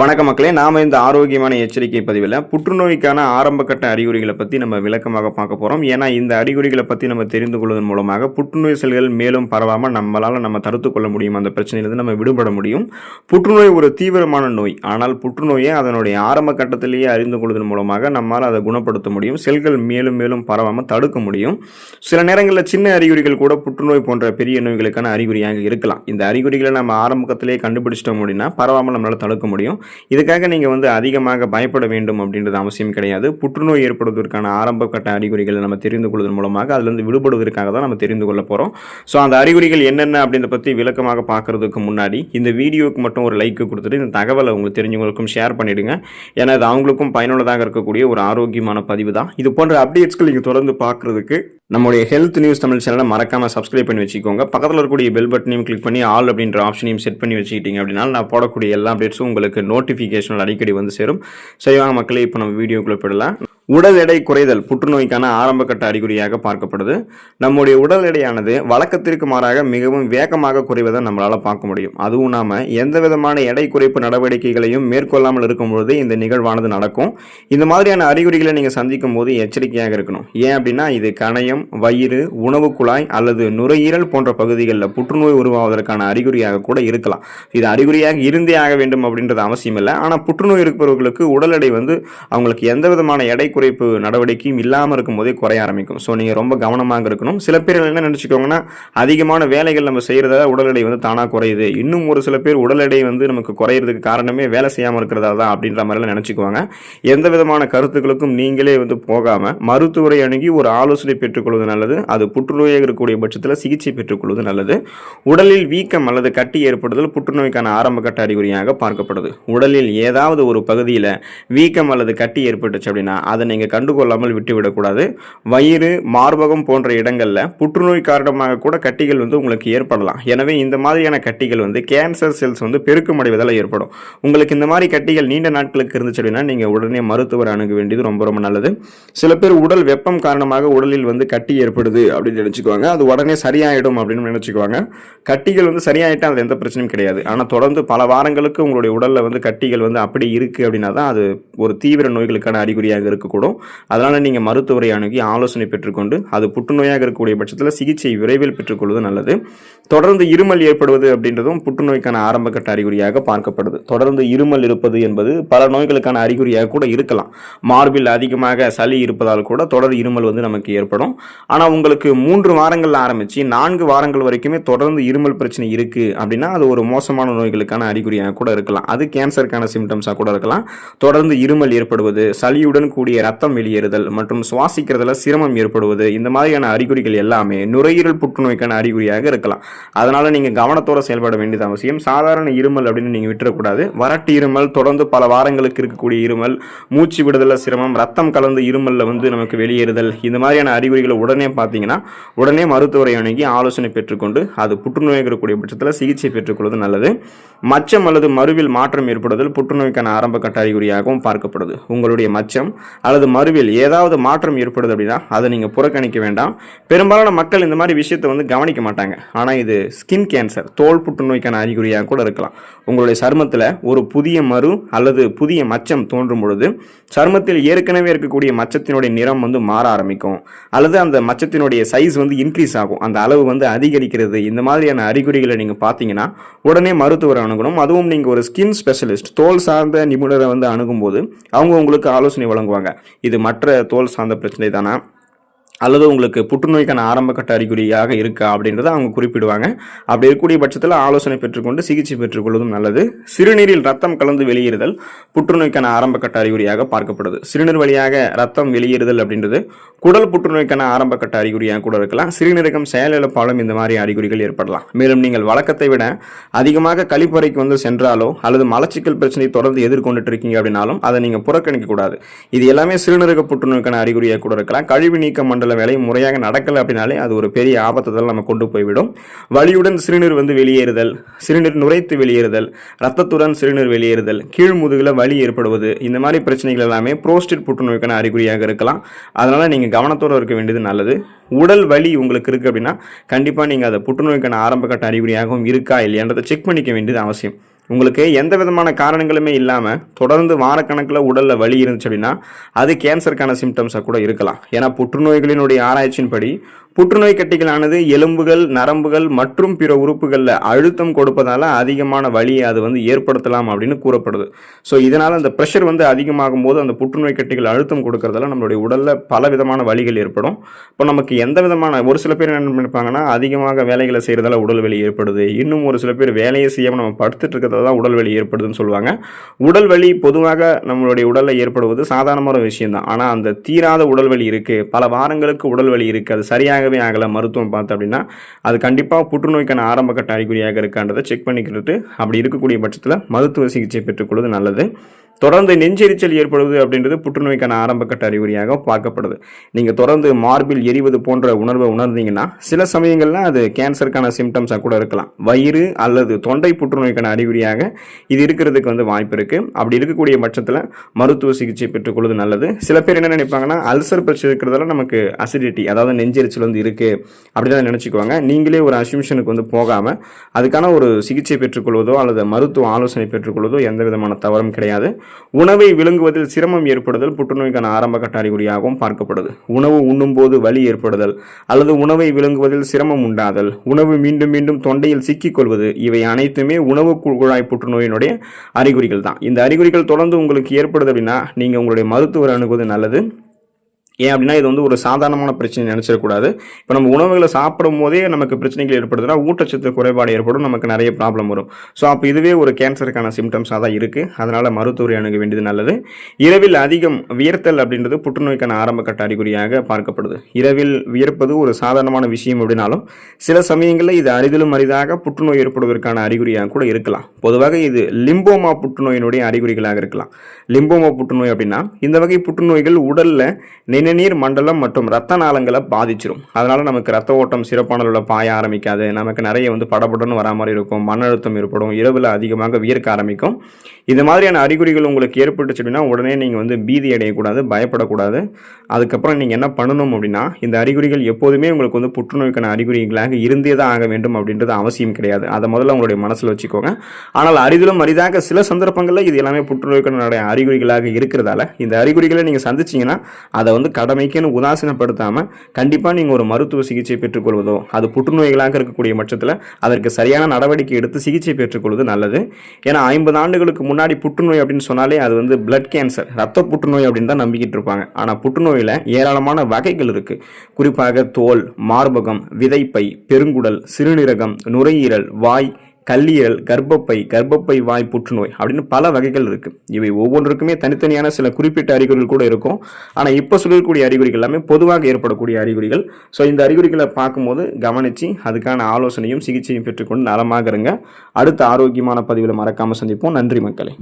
வணக்க மக்களே, நாம இந்த ஆரோக்கியமான எச்சரிக்கை பதிவில் புற்றுநோய்க்கான ஆரம்பகட்ட அறிகுறிகளை பற்றி நம்ம விளக்கமாக பார்க்க போகிறோம். ஏன்னா இந்த அறிகுறிகளை பற்றி நம்ம தெரிந்து கொள்வதன் மூலமாக புற்றுநோய் செல்கள் மேலும் பரவாமல் நம்ம தடுத்து கொள்ள முடியும். அந்த பிரச்சனையிலிருந்து நம்ம விடுபட முடியும். புற்றுநோய் ஒரு தீவிரமான நோய். ஆனால் புற்றுநோயை அதனுடைய ஆரம்ப கட்டத்திலேயே அறிந்து கொள்வதன் மூலமாக நம்மால் அதை குணப்படுத்த முடியும். செல்கள் மேலும் மேலும் பரவாமல் தடுக்க முடியும். சில நேரங்களில் சின்ன அறிகுறிகள் கூட புற்றுநோய் போன்ற பெரிய நோய்களுக்கான அறிகுறியாக இருக்கலாம். இந்த அறிகுறிகளை நம்ம ஆரம்பத்திலேயே கண்டுபிடிச்சிட்டோம் அப்படின்னா பரவாமல் நம்மளால் தடுக்க முடியும். இதுக்காக நீங்கள் அதிகமாக பயப்பட வேண்டும் அப்படின்றது அவசியம் கிடையாது. புற்றுநோய் ஏற்படுவதற்கான ஆரம்ப கட்ட அறிகுறிகளை நம்ம தெரிந்து கொள்வதன் மூலமாக அதிலிருந்து விடுபடுவதற்காக தான் நம்ம தெரிந்து கொள்ள போகிறோம். ஸோ அந்த அறிகுறிகள் என்னென்ன அப்படின்றத பற்றி விளக்கமாக பார்க்கறதுக்கு முன்னாடி இந்த வீடியோவுக்கு மட்டும் ஒரு லைக் கொடுத்துட்டு இந்த தகவலை உங்களுக்கு தெரிஞ்சவங்களுக்கும் ஷேர் பண்ணிவிடுங்க. ஏன்னா அது அவங்களுக்கும் பயனுள்ளதாக இருக்கக்கூடிய ஒரு ஆரோக்கியமான பதிவு தான். இது போன்ற அப்டேட்ஸ்கள் நீங்கள் தொடர்ந்து பார்க்குறதுக்கு நம்முடைய ஹெல்த் நியூஸ் தமிழ் சேனலை மறக்காமல் சப்ஸ்கிரைப் பண்ணி வச்சுக்கோங்க. பக்கத்தில் இருக்கக்கூடிய பெல் பட்டனையும் கிளிக் பண்ணி ஆல் அப்படின்ற ஆப்ஷனையும் செட் பண்ணி வச்சுக்கிட்டீங்க அப்படின்னா நான் போடக்கூடிய எல்லா அப்டேட்ஸும் உங்களுக்கு நோட்டிஃபிகேஷன் அடிக்கடி சேரும். சரிவாங்க மக்களே, இப்போ நம்ம வீடியோக்குள்ள போயிடலாம். உடல் எடை குறைதல் புற்றுநோய்க்கான ஆரம்பகட்ட அறிகுறியாக பார்க்கப்படுது. நம்முடைய உடல் எடையானது வழக்கத்திற்கு மாறாக மிகவும் வேகமாக குறைவதை நம்மளால பார்க்க முடியும். அதுவும் நாம எந்த விதமான எடை குறைப்பு நடவடிக்கைகளையும் மேற்கொள்ளாமல் இருக்கும்பொழுது இந்த நிகழ்வானது நடக்கும். இந்த மாதிரியான அறிகுறிகளை நீங்க சந்திக்கும் போது எச்சரிக்கையாக இருக்கணும். ஏன் அப்படின்னா இது கணையம், வயிறு, உணவு குழாய் அல்லது நுரையீரல் போன்ற பகுதிகளில் புற்றுநோய் உருவாவதற்கான அறிகுறியாக கூட இருக்கலாம். இது அறிகுறியாக இருந்தே ஆக வேண்டும் அப்படின்றது அவசியம் இல்லை. ஆனால் புற்றுநோய் இருப்பவர்களுக்கு உடல் எடை அவங்களுக்கு எந்த விதமான எடை குறைப்பு நடவடிக்கையும் இல்லாமல் இருக்கும் போதே குறைய ஆரம்பிக்கும். ஸோ நீங்கள் ரொம்ப கவனமாக இருக்கணும். சில பேர் என்ன நினச்சிக்கோங்கன்னா, அதிகமான வேலைகள் நம்ம செய்கிறதால உடல் எடை தானாக குறையுது. இன்னும் ஒரு சில பேர் உடல் எடை நமக்கு குறையிறதுக்கு காரணமே வேலை செய்யாமல் இருக்கிறதா தான் அப்படின்ற மாதிரிலாம் நினச்சிக்குவாங்க. எந்த விதமான கருத்துக்களுக்கும் நீங்களே போகாமல் மருத்துவரை அணுகி ஒரு ஆலோசனை பெற்றுக்கொள்வது நல்லது. அது புற்றுநோயாக இருக்கக்கூடிய பட்சத்தில் சிகிச்சை பெற்றுக்கொள்வது நல்லது. உடலில் வீக்கம் அல்லது கட்டி ஏற்படுதல் புற்றுநோய்க்கான ஆரம்ப கட்ட அறிகுறியாக பார்க்கப்படுது. உடலில் ஏதாவது ஒரு பகுதியில் வீக்கம் அல்லது கட்டி ஏற்பட்டுச்சு அப்படின்னா அதை நீங்கள் கண்டுகொள்ளாமல் விட்டுவிடக்கூடாது. வயிறு, மார்பகம் போன்ற இடங்களில் புற்றுநோய் காரணமாக கூட கட்டிகள் உங்களுக்கு ஏற்படலாம். எனவே இந்த மாதிரியான கட்டிகள் கேன்சர் செல்ஸ் பெருக்கம் அடைவதால் ஏற்படும். உங்களுக்கு இந்த மாதிரி கட்டிகள் நீண்ட நாட்களுக்கு இருந்துச்சு அப்படின்னா நீங்கள் உடனே மருத்துவர் அணுக வேண்டியது ரொம்ப ரொம்ப நல்லது. சில பேர் உடல் வெப்பம் காரணமாக உடலில் கட்டி ஏற்படுது அப்படின்னு நினச்சிக்குவாங்க. அது உடனே சரியாயிடும் அப்படின்னு நினச்சிக்குவாங்க. கட்டிகள் சரியாயிட்டா அது எந்த பிரச்சனையும் கிடையாது. ஆனால் தொடர்ந்து பல வாரங்களுக்கு உங்களுடைய உடலில் கட்டிகள் அப்படி இருக்குது அப்படின்னா தான் அது ஒரு தீவிர நோய்களுக்கான அறிகுறியாக இருக்கக்கூடும். அதனால் நீங்கள் மருத்துவரை அணுகி ஆலோசனை பெற்றுக்கொண்டு அது புற்றுநோயாக இருக்கக்கூடிய பட்சத்தில் சிகிச்சை விரைவில் பெற்றுக்கொள்வது நல்லது. தொடர்ந்து இருமல் ஏற்படுவது அப்படின்றதும் புற்றுநோய்க்கான ஆரம்பகட்ட அறிகுறியாக பார்க்கப்படுது. தொடர்ந்து இருமல் இருப்பது என்பது பல நோய்களுக்கான அறிகுறியாக கூட இருக்கலாம். மார்பில் அதிகமாக சளி இருப்பதால் கூட தொடர் இருமல் நமக்கு ஏற்படும். ஆனால் உங்களுக்கு 3 வாரங்கள் ஆரம்பித்து 4 வாரங்கள் வரைக்குமே தொடர்ந்து இருமல் பிரச்சனை இருக்குது அப்படின்னா அது ஒரு மோசமான நோய்களுக்கான அறிகுறியாக கூட இருக்கலாம். அது கேன்சருக்கான சிம்டம்ஸாக கூட இருக்கலாம். தொடர்ந்து இருமல் ஏற்படுவது, சளியுடன் கூடிய ரத்தம் வெளியேறுதல் மற்றும் சுவாசிக்கிறதுல சிரமம் ஏற்படுவது, இந்த மாதிரியான அறிகுறிகள் எல்லாமே நுரையீரல் புற்றுநோய்க்கான அறிகுறியாக இருக்கலாம். அதனால நீங்க கவனத்தோட செயல்பட வேண்டியது அவசியம். சாதாரண இருமல் அப்படின்னு நீங்க விட்டுறக்கூடாது. வறட்டு இருமல், தொடர்ந்து பல வாரங்களுக்கு இருக்கக்கூடிய இருமல், மூச்சு விடுதல சிரமம், ரத்தம் கலந்து இருமல்ல நமக்கு வெளியேறுதல், இந்த மாதிரியான அறிகுறிகளை உடனே பார்த்தீங்கன்னா உடனே மருத்துவரை அணுகி ஆலோசனை பெற்றுக்கொண்டு அது புற்றுநோய் இருக்கக்கூடிய பட்சத்தில் சிகிச்சை பெற்றுக்கொள்வது நல்லது. மச்சம் அல்லது மருவில் மாற்றம் ஏற்படுதல் புற்றுநோய்க்கான ஆரம்ப கட்ட அறிகுறியாகவும் பார்க்கப்படுது. உங்களுடைய மச்சம் அல்லது மருவில் ஏதாவது மாற்றம் ஏற்படுது அப்படின்னா அதை நீங்கள் புறக்கணிக்க வேண்டாம். பெரும்பாலான மக்கள் இந்த மாதிரி விஷயத்தை கவனிக்க மாட்டாங்க. ஆனால் இது ஸ்கின் கேன்சர், தோல் புற்றுநோய்க்கான அறிகுறியாக கூட இருக்கலாம். உங்களுடைய சருமத்தில் ஒரு புதிய மரு அல்லது புதிய மச்சம் தோன்றும் பொழுது சருமத்தில் ஏற்கனவே இருக்கக்கூடிய மச்சத்தினுடைய நிறம் மாற ஆரம்பிக்கும். அல்லது அந்த மச்சத்தினுடைய சைஸ் இன்க்ரீஸ் ஆகும், அந்த அளவு அதிகரிக்கிறது. இந்த மாதிரியான அறிகுறிகளை நீங்கள் பார்த்தீங்கன்னா உடனே மருத்துவரை அணுகணும். அதுவும் நீங்கள் ஒரு ஸ்கின் ஸ்பெஷலிஸ்ட், தோல் சார்ந்த நிபுணரை அணுகும்போது அவங்க உங்களுக்கு ஆலோசனை வழங்குவாங்க. இது மற்ற தோல் சார்ந்த பிரச்சனை தானா அல்லது உங்களுக்கு புற்றுநோய்க்கான ஆரம்ப கட்ட அறிகுறியாக இருக்கா அப்படின்றத அவங்க குறிப்பிடுவாங்க. அப்படி இருக்கக்கூடிய பட்சத்தில் ஆலோசனை பெற்றுக்கொண்டு சிகிச்சை பெற்றுக்கொள்வதும் நல்லது. சிறுநீரில் ரத்தம் கலந்து வெளியேறுதல் புற்றுநோய்க்கான ஆரம்ப கட்ட அறிகுறியாக பார்க்கப்படுது. சிறுநீர் வழியாக ரத்தம் வெளியேறுதல் அப்படின்றது குடல் புற்றுநோய்க்கான ஆரம்ப கட்ட அறிகுறியாக கூட இருக்கலாம். சிறுநீரகம் செயலிழப்பாலும் இந்த மாதிரி அறிகுறிகள் ஏற்படலாம். மேலும் நீங்கள் வழக்கத்தை விட அதிகமாக கழிப்பறைக்கு சென்றாலோ அல்லது மலச்சிக்கல் பிரச்சனை தொடர்ந்து எதிர்கொண்டுட்டு இருக்கீங்க அப்படின்னாலும் அதை நீங்கள் புறக்கணிக்க கூடாது. இது எல்லாமே சிறுநீரக புற்றுநோய்க்கான அறிகுறியாக கூட இருக்கலாம். கழிவு நீக்க மண்டல வேலை முறையாக நடக்கல அப்படினாலே அது ஒரு பெரிய ஆபத்தை நம்ம கொண்டு போய்விடும். வலியுடன் சிறுநீர் வெளியேறுதல், சிறுநீர் நுரைத்து வெளியேறுதல், ரத்தத்துடன் சிறுநீர் வெளியேறுதல், கீழ் முதுகுல வலி ஏற்படுவது, இந்த மாதிரி பிரச்சனைகள் எல்லாமே புரோஸ்டேட் புற்றுநோய்க்கான அறிகுறியாக இருக்கலாம். அதனால நீங்க கவனத்தோடு இருக்க வேண்டியது நல்லது. உடல் வலி உங்களுக்கு இருக்கு அப்படின்னா கண்டிப்பா நீங்க அதை புற்றுநோய்க்கான ஆரம்ப கட்ட அறிகுறியாகவும் இருக்கா இல்லையான்றதை செக் பண்ணிக்க வேண்டியது அவசியம். உங்களுக்கு எந்த விதமான காரணங்களுமே இல்லாமல் தொடர்ந்து வாரக்கணக்கில் உடலில் வலி இருந்துச்சு அப்படின்னா அது கேன்சருக்கான சிம்டம்ஸாக கூட இருக்கலாம். ஏன்னா புற்றுநோய்களினுடைய ஆராய்ச்சியின்படி புற்றுநோய் கட்டிகளானது எலும்புகள், நரம்புகள் மற்றும் பிற உறுப்புகளில் அழுத்தம் கொடுப்பதால் அதிகமான வலியை அது ஏற்படுத்தலாம் அப்படின்னு கூறப்படுது. ஸோ இதனால் அந்த ப்ரெஷர் அதிகமாகும் போது அந்த புற்றுநோய் கட்டிகள் அழுத்தம் கொடுக்கறதால நம்மளுடைய உடலில் பல விதமான வலிகள் ஏற்படும். இப்போ நமக்கு எந்த விதமான ஒரு சில பேர் என்ன நினைப்பாங்கன்னா, அதிகமாக வேலைகளை செய்கிறதால உடல் வலி ஏற்படுது, இன்னும் ஒரு சில பேர் வேலையை செய்யாமல் நம்ம படுத்துட்டு இருக்கிறதால தான் உடல் வலி ஏற்படுதுன்னு சொல்லுவாங்க. உடல் வலி பொதுவாக நம்மளுடைய உடலில் ஏற்படுவது சாதாரணமான விஷயம் தான். ஆனால் அந்த தீராத உடல் வலி இருக்குது, பல வாரங்களுக்கு உடல் வலி இருக்குது, அது சரியாகவே ஆகலை, மருத்துவம் பார்த்து அப்படின்னா அது கண்டிப்பாக புற்றுநோய்க்கான ஆரம்ப கட்ட அறிகுறியாக இருக்கான்றதை செக் பண்ணிக்கிட்டு அப்படி இருக்கக்கூடிய பட்சத்தில் மருத்துவ சிகிச்சை பெற்றுக்கொள்வது நல்லது. தொடர்ந்து நெஞ்செரிச்சல் ஏற்படுவது அப்படின்றது புற்றுநோய்க்கான ஆரம்பக்கட்ட அறிகுறியாக பார்க்கப்படுது. நீங்கள் தொடர்ந்து மார்பில் எரிவது போன்ற உணர்வை உணர்ந்தீங்கன்னா சில சமயங்களில் அது கேன்சருக்கான சிம்டம்ஸாக கூட இருக்கலாம். வயிறு அல்லது தொண்டை புற்றுநோய்க்கான அறிகுறியாக இது இருக்கிறதுக்கு வாய்ப்பு இருக்குது. அப்படி இருக்கக்கூடிய பட்சத்தில் மருத்துவ சிகிச்சை பெற்றுக்கொள்வது நல்லது. சில பேர் என்ன நினைப்பாங்கன்னா, அல்சர் பிரச்சனை இருக்கிறதால நமக்கு அசிடிட்டி, அதாவது நெஞ்செரிச்சல் இருக்குது அப்படிதான் நினச்சிக்குவாங்க. நீங்களே ஒரு அசியூஷனுக்கு போகாமல் அதுக்கான ஒரு சிகிச்சை பெற்றுக்கொள்வதோ அல்லது மருத்துவ ஆலோசனை பெற்றுக்கொள்வதோ எந்த விதமான தவறும் கிடையாது. உணவை விழுங்குவதில் சிரமம் ஏற்படுதல் புற்றுநோய்க்கான ஆரம்ப கட்ட அறிகுறியாகவும் பார்க்கப்படுது. உணவு உண்ணும் போது வலி ஏற்படுதல் அல்லது உணவை விழுங்குவதில் சிரமம் உண்டாதல், உணவு மீண்டும் மீண்டும் தொண்டையில் சிக்கிக்கொள்வது, இவை அனைத்துமே உணவு குழாய் புற்றுநோயினுடைய அறிகுறிகள் தான். இந்த அறிகுறிகள் தொடர்ந்து உங்களுக்கு ஏற்படுது அப்படின்னா நீங்கள் உங்களுடைய மருத்துவரை அணுகுவது நல்லது. ஏன் அப்படின்னா இது ஒரு சாதாரணமான பிரச்சனை நினச்சிடக்கூடாது. இப்போ நம்ம உணவுகளை சாப்பிடும் போதே நமக்கு பிரச்சனைகள் ஏற்படுதுன்னா ஊட்டச்சத்து குறைபாடு ஏற்படும், நமக்கு நிறைய ப்ராப்ளம் வரும். ஸோ அப்போ இதுவே ஒரு கேன்சருக்கான சிம்டம்ஸாக தான் இருக்குது. அதனால் மருத்துவரை அணுக வேண்டியது நல்லது. இரவில் அதிகம் வியர்த்தல் அப்படின்றது புற்றுநோய்க்கான ஆரம்ப கட்ட அறிகுறியாக பார்க்கப்படுது. இரவில் வியர்ப்பது ஒரு சாதாரணமான விஷயம் அப்படின்னாலும் சில சமயங்களில் இது அரிதிலும் அரிதாக புற்றுநோய் ஏற்படுவதற்கான அறிகுறியாக கூட இருக்கலாம். பொதுவாக இது லிம்போமா புற்றுநோயினுடைய அறிகுறிகளாக இருக்கலாம். லிம்போமா புற்றுநோய் அப்படின்னா இந்த வகை புற்றுநோய்கள் உடலில் நிணநீர் மண்டலம் மற்றும் இரத்த நாளங்களை பாதிச்சிடும். அதனால நமக்கு ரத்த ஓட்டம் சிறப்பான அளவில் பாய ஆரம்பிக்காது, நமக்கு நிறைய படபடன்னு வரா மாதிரி இருக்கும், மன அழுத்தம் ஏற்படும், இரவில் அதிகமாக வியர்க்க ஆரம்பிக்கும். இது மாதிரியான அறிகுறிகள் உங்களுக்கு ஏற்பட்டுச்சு அப்படின்னா உடனே நீங்கள் பீதி அடையக்கூடாது, பயப்படக்கூடாது. அதுக்கப்புறம் நீங்கள் என்ன பண்ணணும் அப்படின்னா, இந்த அறிகுறிகள் எப்போதுமே உங்களுக்கு புற்றுநோய்க்கான அறிகுறிகளாக இருந்தே தான் ஆக வேண்டும் அப்படின்றது அவசியம் கிடையாது. அதை முதல்ல உங்களுடைய மனசில் வச்சுக்கோங்க. ஆனால் அரிதிலும் அரிதாக சில சந்தர்ப்பங்களில் இது எல்லாமே புற்றுநோய்க்கான அறிகுறிகளாக இருக்கிறதால இந்த அறிகுறிகளை நீங்கள் சந்திச்சிங்கன்னா அதை கடமைக்குன்னு உதாசீனப்படுத்தாமல் கண்டிப்பாக நீங்கள் ஒரு மருத்துவ சிகிச்சை பெற்றுக்கொள்வதோ அது புற்றுநோய்களாக இருக்கக்கூடிய பட்சத்தில் அதற்கு சரியான நடவடிக்கை எடுத்து சிகிச்சை பெற்றுக்கொள்வது நல்லது. ஏன்னா 50 ஆண்டுகளுக்கு முன்னாடி புற்றுநோய் அப்படின்னு சொன்னாலே அது பிளட் கேன்சர், ரத்த புற்றுநோய் அப்படின்னு தான் நம்பிக்கிட்டு இருப்பாங்க. ஆனால் புற்றுநோயில் ஏராளமான வகைகள் இருக்குது. குறிப்பாக தோல், மார்பகம், விதைப்பை, பெருங்குடல், சிறுநீரகம், நுரையீரல், வாய், கல்லீரல், கர்ப்பப்பை வாய் புற்றுநோய் அப்படின்னு பல வகைகள் இருக்குது. இவை ஒவ்வொன்றுக்குமே தனித்தனியான சில குறிப்பிட்ட அறிகுறிகள் கூட இருக்கும். ஆனால் இப்போ சொல்லக்கூடிய அறிகுறிகள் எல்லாமே பொதுவாக ஏற்படக்கூடிய அறிகுறிகள். ஸோ இந்த அறிகுறிகளை பார்க்கும்போது கவனித்து அதுக்கான ஆலோசனையும் சிகிச்சையும் பெற்றுக்கொண்டு நலமாக இருங்க. அடுத்த ஆரோக்கியமான பதிவில் மறக்காமல் சந்திப்போம். நன்றி மக்களே.